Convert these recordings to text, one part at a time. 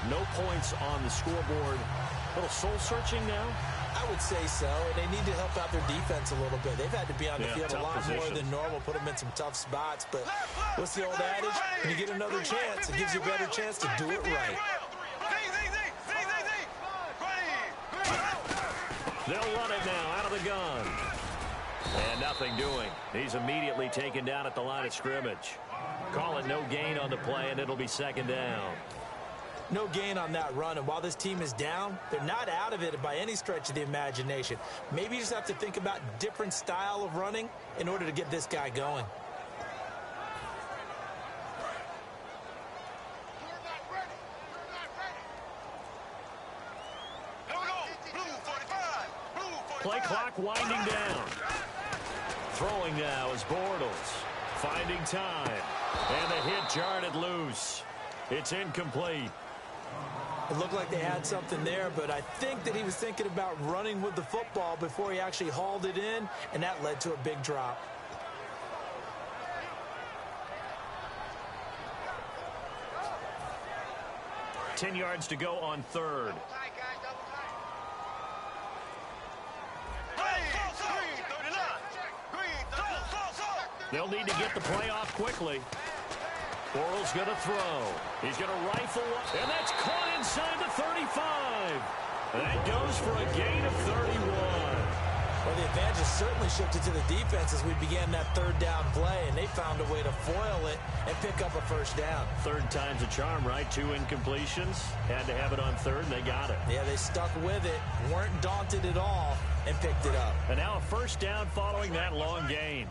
No points on the scoreboard. A little soul-searching now? I would say so. They need to help out their defense a little bit. They've had to be on the field a lot more than normal, put them in some tough spots. But what's the old adage? When you get another chance, it gives you a better chance to do it right. They'll run it now out of the gun. And nothing doing. He's immediately taken down at the line of scrimmage. Call it no gain on the play, and it'll be second down. No gain on that run, and while this team is down, they're not out of it by any stretch of the imagination. Maybe you just have to think about different style of running in order to get this guy going. Play clock winding down. Throwing now is Bortles. Finding time. And the hit jarred it loose. It's incomplete. It looked like they had something there, but I think that he was thinking about running with the football before he actually hauled it in, and that led to a big drop. Ten yards to go on third. They'll need to get the play off quickly. Bortles going to throw. He's going to rifle, and that's caught inside the 35. That goes for a gain of 31. Well, the advantage certainly shifted to the defense as we began that third down play, and they found a way to foil it and pick up a first down. Third time's a charm, right? 2 incompletions. Had to have it on third, and they got it. Yeah, they stuck with it, weren't daunted at all, and picked it up. And now a first down following that long gain.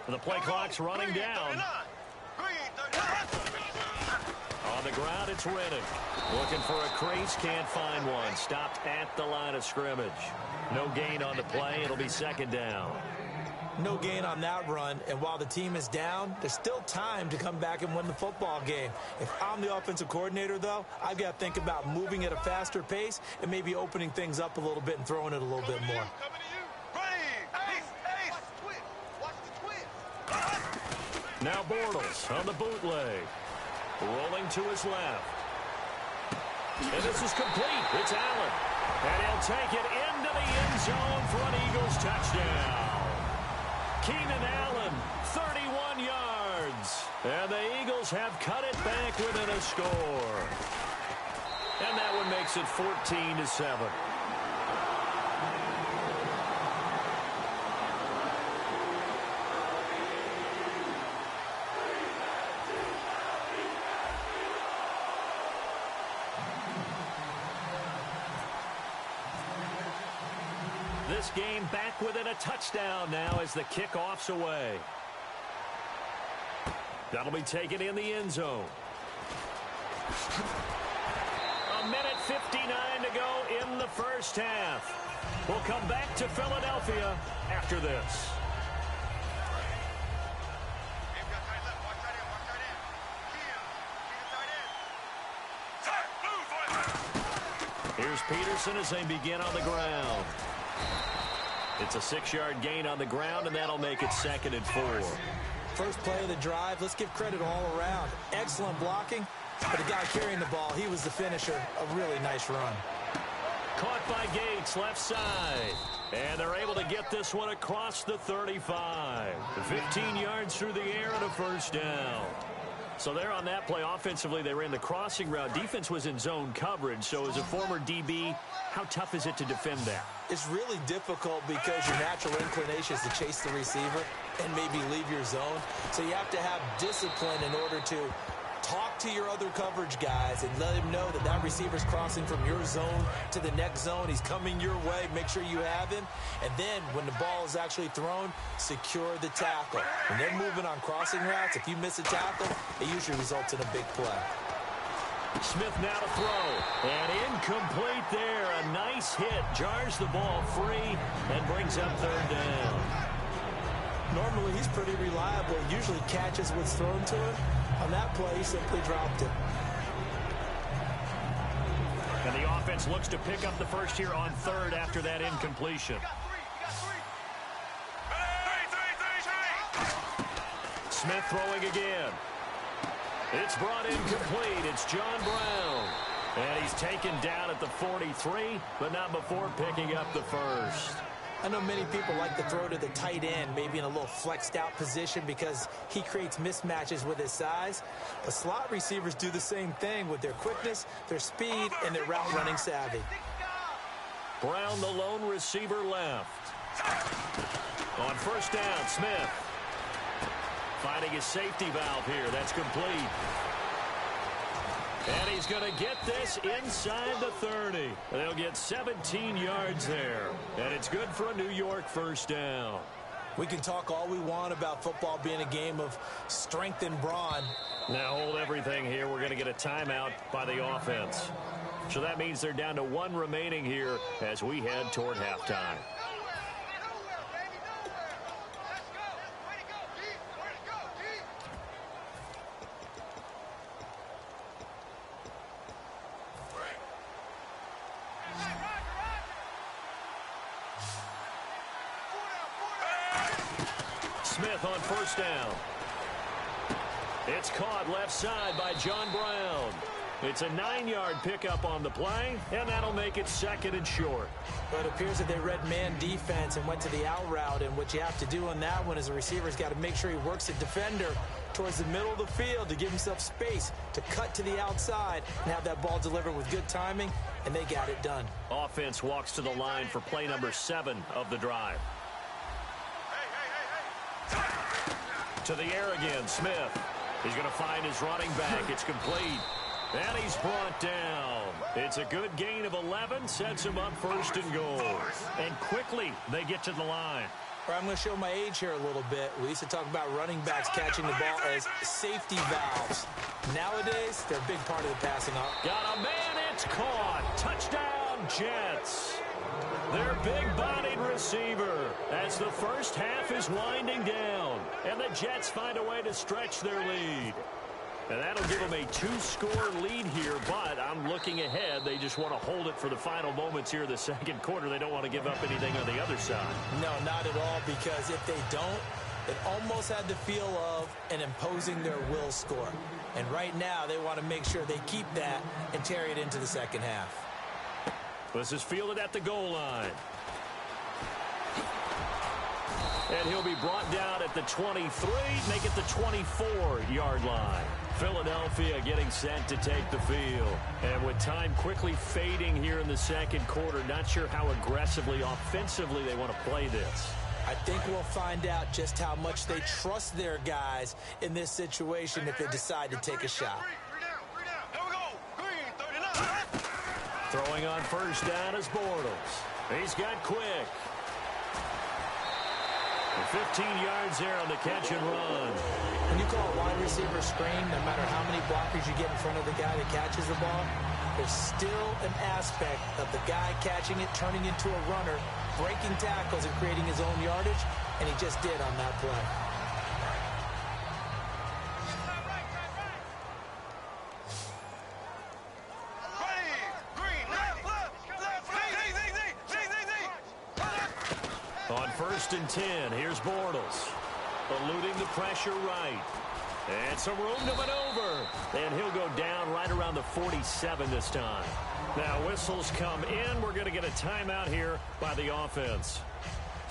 The play clock's running down. On the ground, it's Riddick. Looking for a crease, can't find one. Stopped at the line of scrimmage. No gain on the play. It'll be second down. No gain on that run, and while the team is down, there's still time to come back and win the football game. If I'm the offensive coordinator, though, I've got to think about moving at a faster pace and maybe opening things up a little bit and throwing it a little bit more. Now Bortles on the bootleg. Rolling to his left. And this is complete. It's Allen. And he'll take it into the end zone for an Eagles touchdown. Keenan Allen, 31 yards. And the Eagles have cut it back within a score. And that one makes it 14-7. This game back within a touchdown now as the kickoff's away. That'll be taken in the end zone. A minute 59 to go in the first half. We'll come back to Philadelphia after this. Here's Peterson as they begin on the ground. It's a 6-yard gain on the ground, and that'll make it 2nd and 4. First play of the drive, let's give credit all around. Excellent blocking, but the guy carrying the ball, he was the finisher. A really nice run. Caught by Gates, left side. And they're able to get this one across the 35. 15 yards through the air and a first down. So there on that play, offensively, they ran the crossing route. Defense was in zone coverage, so as a former DB, how tough is it to defend that? It's really difficult because your natural inclination is to chase the receiver and maybe leave your zone. So you have to have discipline in order to talk to your other coverage guys and let him know that that receiver's crossing from your zone to the next zone. He's coming your way. Make sure you have him. And then when the ball is actually thrown, secure the tackle. When they're moving on crossing routes, if you miss a tackle, it usually results in a big play. Smith now to throw. And incomplete there. A nice hit. Jars the ball free and brings up third down. Normally, he's pretty reliable. Usually catches what's thrown to him. On that play, he simply dropped it. And the offense looks to pick up the first here on third after that incompletion. Smith throwing again. It's brought in complete. It's John Brown. And he's taken down at the 43, but not before picking up the first. I know many people like to throw to the tight end, maybe in a little flexed out position because he creates mismatches with his size. But slot receivers do the same thing with their quickness, their speed, and their route running savvy. Brown, the lone receiver left. On first down, Smith. Finding his safety valve here. That's complete. And he's going to get this inside the 30. They'll get 17 yards there. And it's good for a New York first down. We can talk all we want about football being a game of strength and brawn. Now hold everything here. We're going to get a timeout by the offense. So that means they're down to one remaining here as we head toward halftime. Smith on first down. It's caught left side by John Brown. It's a 9-yard pickup on the play, and that'll make it second and short. But it appears that they read man defense and went to the out route, and what you have to do on that one is the receiver's got to make sure he works the defender towards the middle of the field to give himself space to cut to the outside and have that ball delivered with good timing, and they got it done. Offense walks to the line for play number 7 of the drive. To the air again, Smith. He's going to find his running back. It's complete. And he's brought down. It's a good gain of 11. Sets him up first and goal. And quickly, they get to the line. I'm going to show my age here a little bit. We used to talk about running backs catching the ball as safety valves. Nowadays, they're a big part of the passing up. Got a man. It's caught. Touchdown, Jets. Their big-bodied receiver as the first half is winding down. And the Jets find a way to stretch their lead. And that'll give them a 2-score lead here, but I'm looking ahead. They just want to hold it for the final moments here in the second quarter. They don't want to give up anything on the other side. No, not at all, because if they don't, it almost had the feel of an imposing their will score. And right now, they want to make sure they keep that and carry it into the second half. This is fielded at the goal line. And he'll be brought down at the 23, make it the 24-yard line. Philadelphia getting set to take the field. And with time quickly fading here in the second quarter, not sure how aggressively, offensively they want to play this. I think we'll find out just how much they trust their guys in this situation if they decide to take a shot. Throwing on first down is Bortles. He's got Quick. 15 yards there on the catch and run. When you call a wide receiver screen, no matter how many blockers you get in front of the guy that catches the ball, there's still an aspect of the guy catching it, turning into a runner, breaking tackles and creating his own yardage, and he just did on that play. On first and 10, here's Bortles. Eluding the pressure right. And some room to maneuver. And he'll go down right around the 47 this time. Now whistles come in. We're going to get a timeout here by the offense.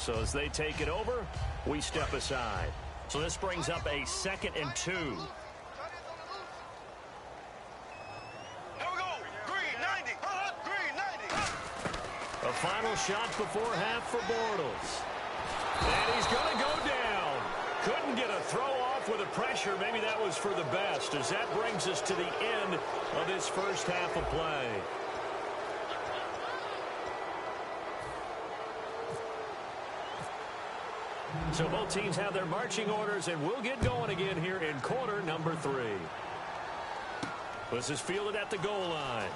So as they take it over, we step aside. So this brings up a 2nd and 2. A final shot before half for Bortles. And he's going to go down. Couldn't get a throw off with the pressure. Maybe that was for the best, as that brings us to the end of this first half of play. So both teams have their marching orders, and we'll get going again here in quarter number 3. This is fielded at the goal line.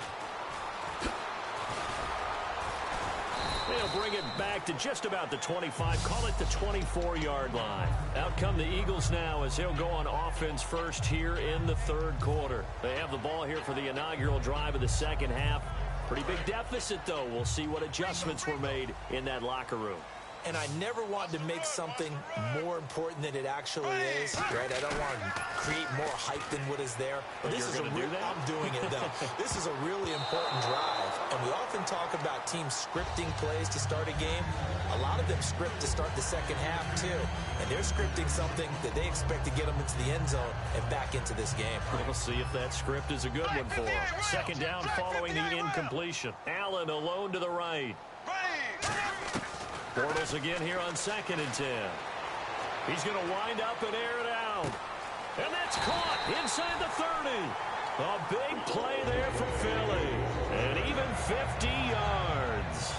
They'll bring it back to just about the 25. Call it the 24-yard line. Out come the Eagles now as they'll go on offense first here in the third quarter. They have the ball here for the inaugural drive of the second half. Pretty big deficit, though. We'll see what adjustments were made in that locker room. and I never want to make something more important than it actually is, right? I don't want to create more hype than what is there. But this is I'm doing it, though. This is a really important drive, and we often talk about teams scripting plays to start a game. A lot of them script to start the second half, too, and they're scripting something that they expect to get them into the end zone and back into this game. We'll see if that script is a good one for them. Second down following the incompletion. Allen alone to the right. Bortles again here on 2nd and 10. He's going to wind up and air it out. And that's caught inside the 30. A big play there for Philly. And even 50 yards.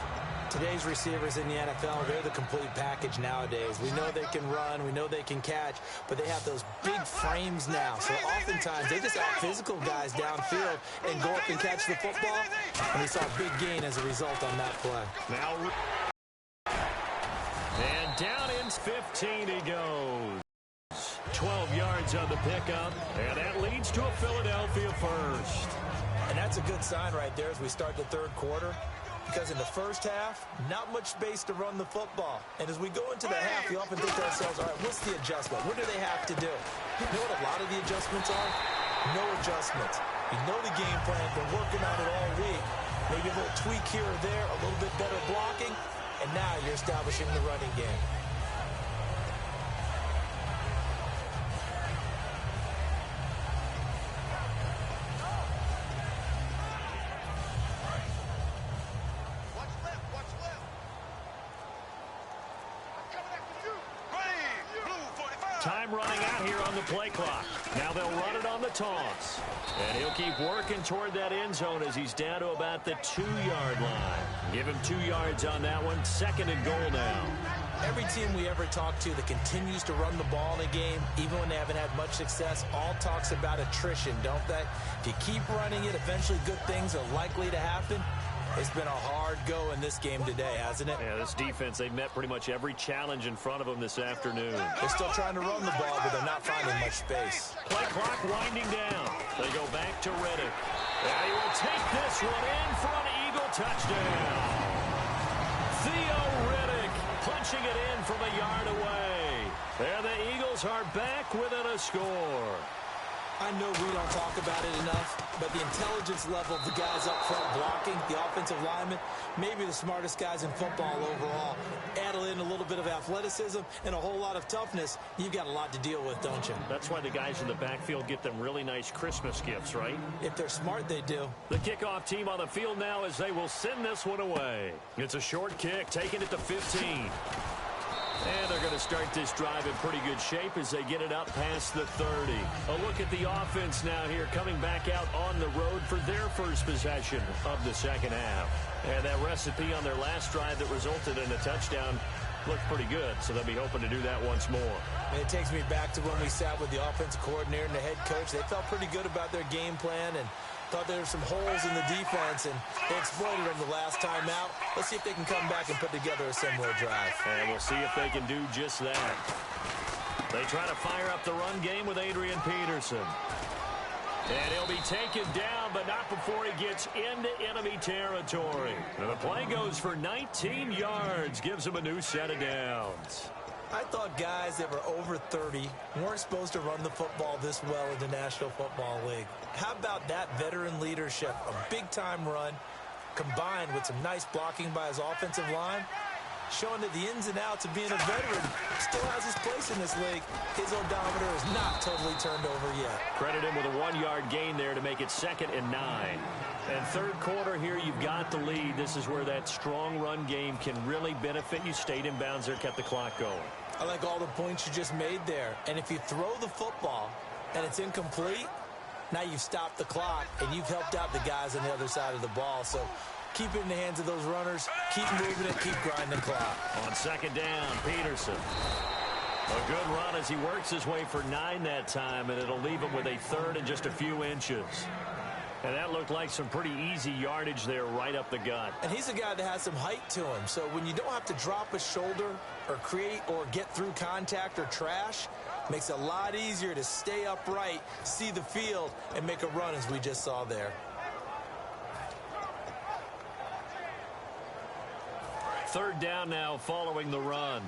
Today's receivers in the NFL, they're the complete package nowadays. We know they can run, we know they can catch, but they have those big frames now. So oftentimes they just out-physical guys downfield and go up and catch the football. And we saw a big gain as a result on that play. Now, and down in 15 he goes. 12 yards on the pickup, and that leads to a Philadelphia first. And that's a good sign right there as we start the third quarter. Because in the first half, not much space to run the football. And as we go into the half, we often think to ourselves, all right, what's the adjustment? What do they have to do? You know what a lot of the adjustments are? No adjustments. You know the game plan, been working on it all week. Maybe a little tweak here or there, a little bit better blocking, and now you're establishing the running game. Time running out here on the play clock. Now they'll run it on the toss. And he'll keep working toward that end zone as he's down to about the 2-yard line. Give him 2 yards on that one. 2nd and goal now. Every team we ever talk to that continues to run the ball in a game, even when they haven't had much success, all talks about attrition, don't they? If you keep running it, eventually good things are likely to happen. It's been a hard go in this game today, hasn't it? Yeah, this defense, they've met pretty much every challenge in front of them this afternoon. They're still trying to run the ball, but they're not finding much space. Play clock winding down. They go back to Riddick. And he will take this one in for an Eagle touchdown. Theo Riddick punching it in from a yard away. And the Eagles are back within a score. I know we don't talk about it enough, but the intelligence level of the guys up front blocking, the offensive linemen, maybe the smartest guys in football overall. Add in a little bit of athleticism and a whole lot of toughness, you've got a lot to deal with, don't you? That's why the guys in the backfield get them really nice Christmas gifts, right? If they're smart, they do. The kickoff team on the field now as they will send this one away. It's a short kick, taking it to 15. And they're going to start this drive in pretty good shape as they get it up past the 30. A look at the offense now here coming back out on the road for their first possession of the second half. And that recipe on their last drive that resulted in a touchdown looked pretty good, so they'll be hoping to do that once more. And it takes me back to when we sat with the offensive coordinator and the head coach. They felt pretty good about their game plan and thought there were some holes in the defense, and they exploited them the last time out. Let's see if they can come back and put together a similar drive. And we'll see if they can do just that. They try to fire up the run game with Adrian Peterson. And he'll be taken down, but not before he gets into enemy territory. And the play goes for 19 yards, gives him a new set of downs. I thought guys that were over 30 weren't supposed to run the football this well in the National Football League. How about that veteran leadership, a big-time run, combined with some nice blocking by his offensive line, showing that the ins and outs of being a veteran still has his place in this league. His odometer is not totally turned over yet. Credit him with a 1-yard gain there to make it 2nd and 9. And third quarter here, you've got the lead. This is where that strong run game can really benefit you. Stayed in bounds there, kept the clock going. I like all the points you just made there. And if you throw the football and it's incomplete, now you've stopped the clock and you've helped out the guys on the other side of the ball. So keep it in the hands of those runners. Keep moving it. Keep grinding the clock. On 2nd down, Peterson. A good run as he works his way for 9 that time, and it'll leave him with a 3rd and just a few inches. And that looked like some pretty easy yardage there right up the gut. And he's a guy that has some height to him. So when you don't have to drop a shoulder or create or get through contact or trash, makes it a lot easier to stay upright, see the field, and make a run as we just saw there. Third down now following the run.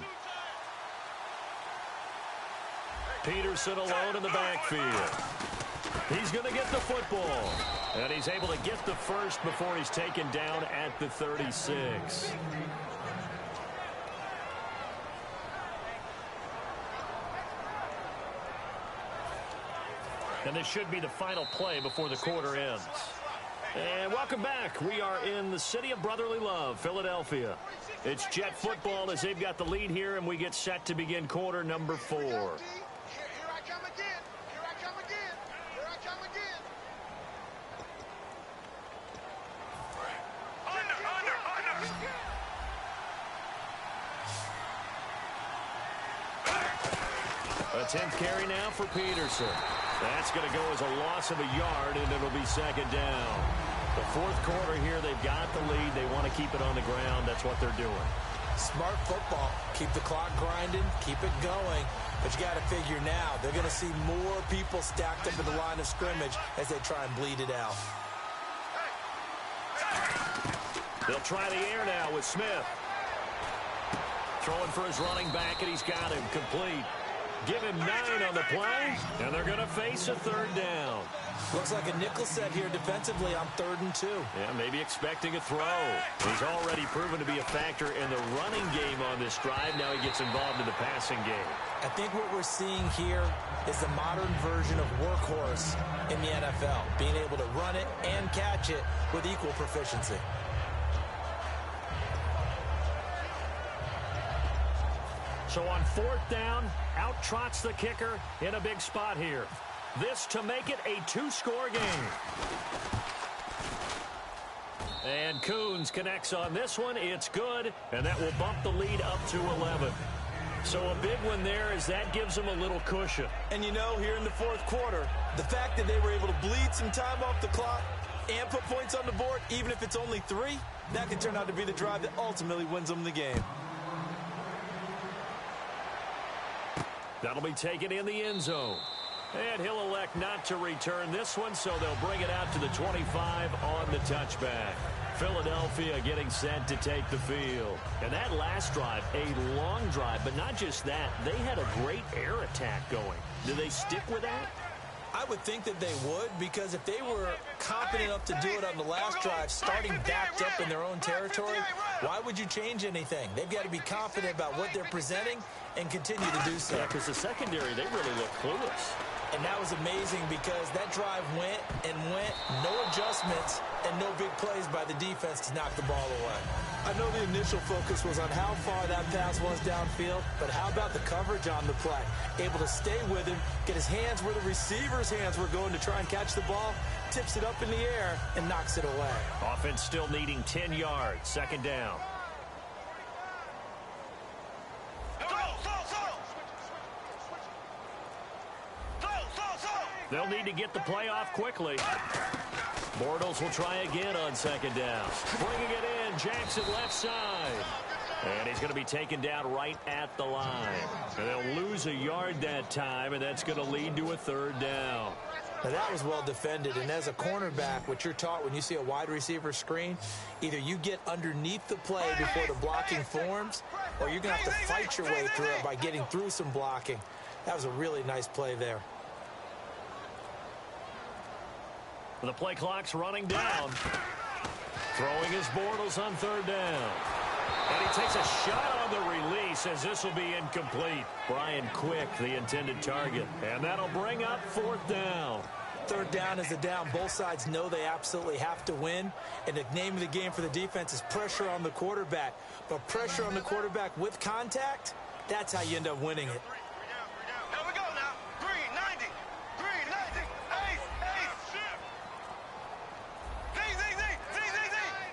Peterson alone in the backfield. He's going to get the football. And he's able to get the first before he's taken down at the 36. And this should be the final play before the quarter ends. And welcome back. We are in the city of brotherly love, Philadelphia. It's Jet football as they've got the lead here, and we get set to begin quarter number 4. Here I come again. Here I come again. Here I come again. A 10th carry now for Peterson. That's going to go as a loss of a yard, and it'll be second down. The fourth quarter here, they've got the lead. They want to keep it on the ground. That's what they're doing. Smart football. Keep the clock grinding. Keep it going. But you got to figure now, they're going to see more people stacked up in the line of scrimmage as they try and bleed it out. They'll try the air now with Smith. Throwing for his running back, and he's got him complete. Give him 9 on the play, and they're going to face a third down. Looks like a nickel set here defensively on 3rd and 2. Yeah, maybe expecting a throw. He's already proven to be a factor in the running game on this drive. Now he gets involved in the passing game. I think what we're seeing here is the modern version of workhorse in the NFL, being able to run it and catch it with equal proficiency. So on 4th down, out trots the kicker in a big spot here. This to make it a 2-score game. And Coons connects on this one. It's good, and that will bump the lead up to 11. So a big one there as that gives them a little cushion. And you know, here in the 4th quarter, the fact that they were able to bleed some time off the clock and put points on the board, even if it's only 3, that could turn out to be the drive that ultimately wins them the game. That'll be taken in the end zone. And he'll elect not to return this one, so they'll bring it out to the 25 on the touchback. Philadelphia getting set to take the field. And that last drive, a long drive, but not just that. They had a great air attack going. Do they stick with that? I would think that they would, because if they were confident enough to do it on the last drive, starting backed up in their own territory, why would you change anything? They've got to be confident about what they're presenting and continue to do so. Yeah, because the secondary, they really look clueless. And that was amazing because that drive went and went, no adjustments and no big plays by the defense to knock the ball away. I know the initial focus was on how far that pass was downfield, but how about the coverage on the play? Able to stay with him, get his hands where the receiver's hands were going to try and catch the ball, tips it up in the air, and knocks it away. Offense still needing 10 yards, second down. They'll need to get the play off quickly. Bortles will try again on second down. Bringing it in, Jackson left side. And he's going to be taken down right at the line. And they'll lose a yard that time, and that's going to lead to a third down. Now that was well defended, and as a cornerback, what you're taught when you see a wide receiver screen, either you get underneath the play before the blocking forms, or you're going to have to fight your way through it by getting through some blocking. That was a really nice play there. The play clock's running down. Throwing his Bortles on third down. And he takes a shot on the release as this will be incomplete. Brian Quick, the intended target. And that'll bring up fourth down. Third down is a down. Both sides know they absolutely have to win. And the name of the game for the defense is pressure on the quarterback. But pressure on the quarterback with contact, that's how you end up winning it.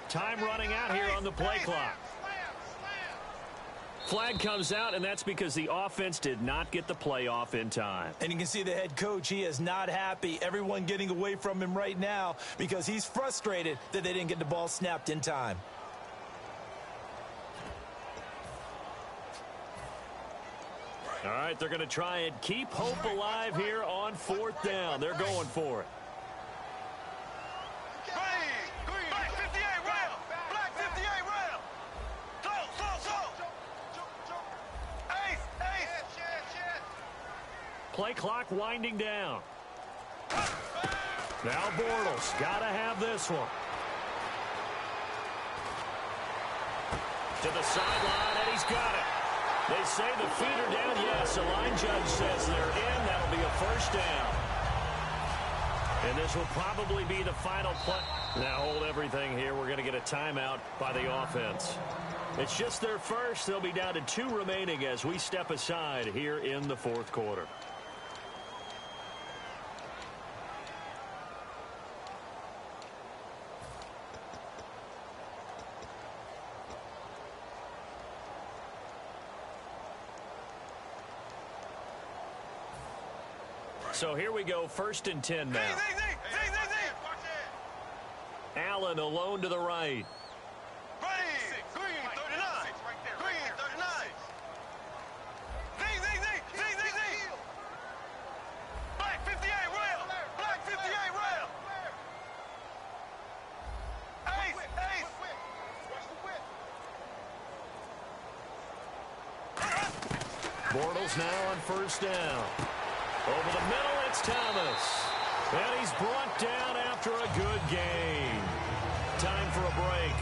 Time running out here on the play clock. Flag comes out, and that's because the offense did not get the play off in time. And you can see the head coach, he is not happy. Everyone getting away from him right now because he's frustrated that they didn't get the ball snapped in time. All right, they're going to try and keep hope alive here on fourth down. They're going for it. Play clock winding down. Now Bortles got to have this one. To the sideline, and he's got it. They say the feet are down. Yes, the line judge says they're in. That'll be a first down. And this will probably be the final play. Now hold everything here. We're going to get a timeout by the offense. It's just their first. They'll be down to 2 remaining as we step aside here in the fourth quarter. So here we go, 1st and 10 now. Allen alone to the right. Green, 39. Green, 39. Black 58, rail. Black 58, rail. Ace. Bortles now on 1st down. Over the middle, it's Thomas. And he's brought down after a good gain. Time for a break.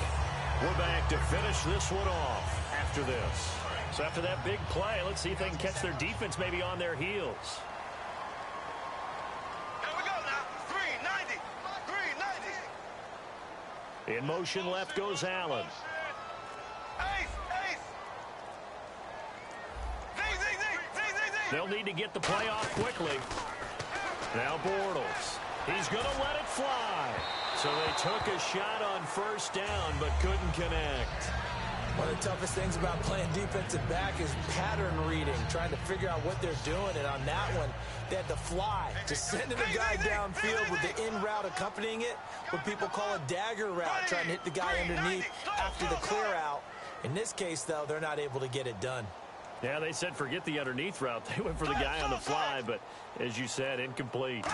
We're back to finish this one off after this. So after that big play, let's see if they can catch their defense maybe on their heels. Here we go now. 390. 390. In motion left goes Allen. Ace. They'll need to get the play off quickly. Now Bortles. He's going to let it fly. So they took a shot on 1st down but couldn't connect. One of the toughest things about playing defensive back is pattern reading, trying to figure out what they're doing. And on that one, they had to fly, just sending a guy downfield with the in route accompanying it, what people call a dagger route, trying to hit the guy underneath after the clear out. In this case, though, they're not able to get it done. Yeah, they said forget the underneath route. They went for the guy on the fly, but as you said, incomplete.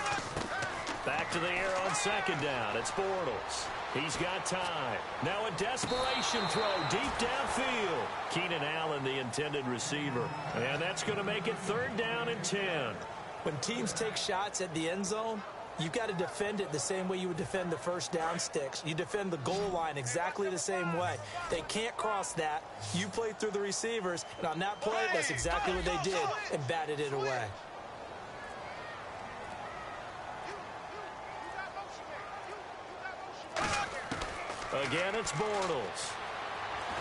Back to the air on 2nd down. It's Bortles. He's got time. Now a desperation throw deep downfield. Keenan Allen, the intended receiver. And that's going to make it 3rd down and 10. When teams take shots at the end zone, you've got to defend it the same way you would defend the 1st down sticks. You defend the goal line exactly the same way. They can't cross that. You play through the receivers, and on that play, that's exactly what they did and batted it away. Again, it's Bortles.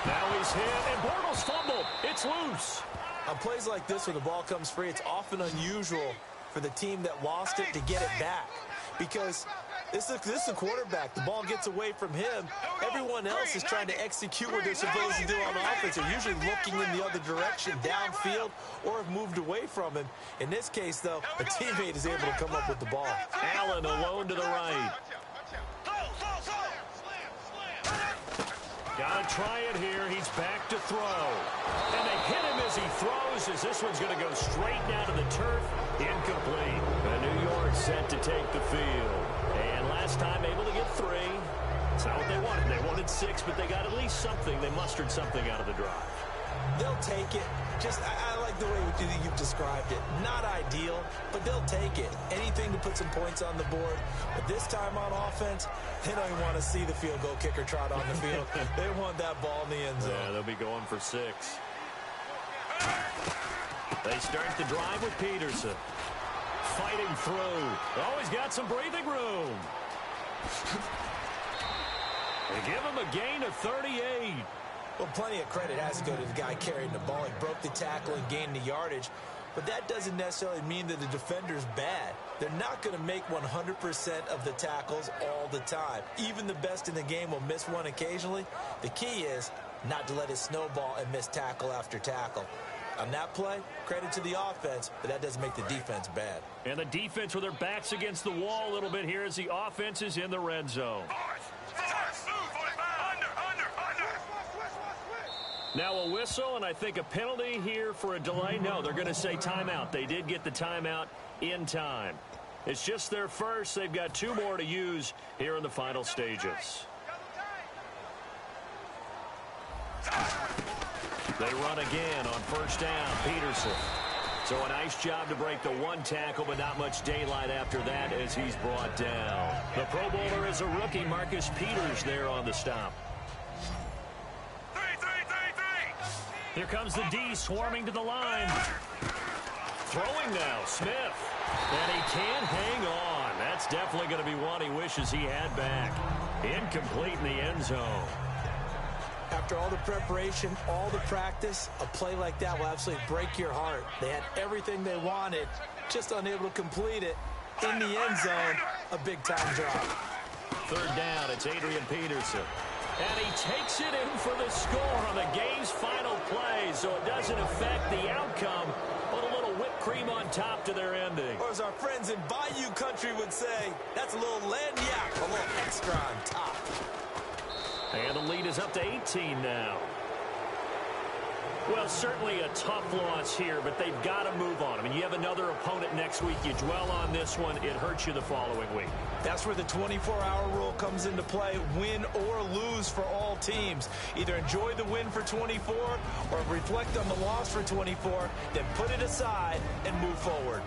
Now he's hit, and Bortles fumbled. It's loose. On plays like this, when the ball comes free, it's often unusual for the team that lost it to get it back, because this is the quarterback. The ball gets away from him. Everyone else is trying to execute what they're supposed to do on offense. They're usually looking in the other direction, downfield, or have moved away from him. In this case, though, a teammate is able to come up with the ball. Allen alone to the right. Got to try it here. He's back to throw. And they hit him as he throws, as this one's going to go straight down to the turf. Incomplete. And New York set to take the field. And last time able to get 3. It's not what they wanted. They wanted 6, but they got at least something. They mustered something out of the drive. They'll take it. I like the way you've described it. Not ideal, but they'll take it. Anything to put some points on the board. But this time on offense, they don't even want to see the field goal kicker trot on the field. They want that ball in the end zone. Yeah, they'll be going for 6. They start the drive with Peterson. Fighting through. Oh, he's got some breathing room. They give him a gain of 38. Well, plenty of credit has to go to the guy carrying the ball. He broke the tackle and gained the yardage. But that doesn't necessarily mean that the defender's bad. They're not going to make 100% of the tackles all the time. Even the best in the game will miss one occasionally. The key is not to let it snowball and miss tackle after tackle. On that play, credit to the offense, but that doesn't make the defense bad. And the defense with their backs against the wall a little bit here as the offense is in the red zone. Now a whistle, and I think a penalty here for a delay. No, they're going to say timeout. They did get the timeout in time. It's just their first. They've got 2 more to use here in the final stages. They run again on 1st down. Peterson. So a nice job to break the one tackle, but not much daylight after that as he's brought down. The Pro Bowler is a rookie, Marcus Peters, there on the stop. Here comes the D swarming to the line. Throwing now, Smith. And he can't hang on. That's definitely going to be one he wishes he had back. Incomplete in the end zone. After all the preparation, all the practice, a play like that will absolutely break your heart. They had everything they wanted, just unable to complete it. In the end zone, a big-time drop. Third down, it's Adrian Peterson. And he takes it in for the score on the game's final play, so it doesn't affect the outcome, but a little whipped cream on top to their ending. Or as our friends in Bayou Country would say, that's a little lagniappe, a little extra on top. And the lead is up to 18 now. Well, certainly a tough loss here, but they've got to move on. I mean, you have another opponent next week. You dwell on this one, it hurts you the following week. That's where the 24-hour rule comes into play, win or lose for all teams. Either enjoy the win for 24 or reflect on the loss for 24, then put it aside and move forward.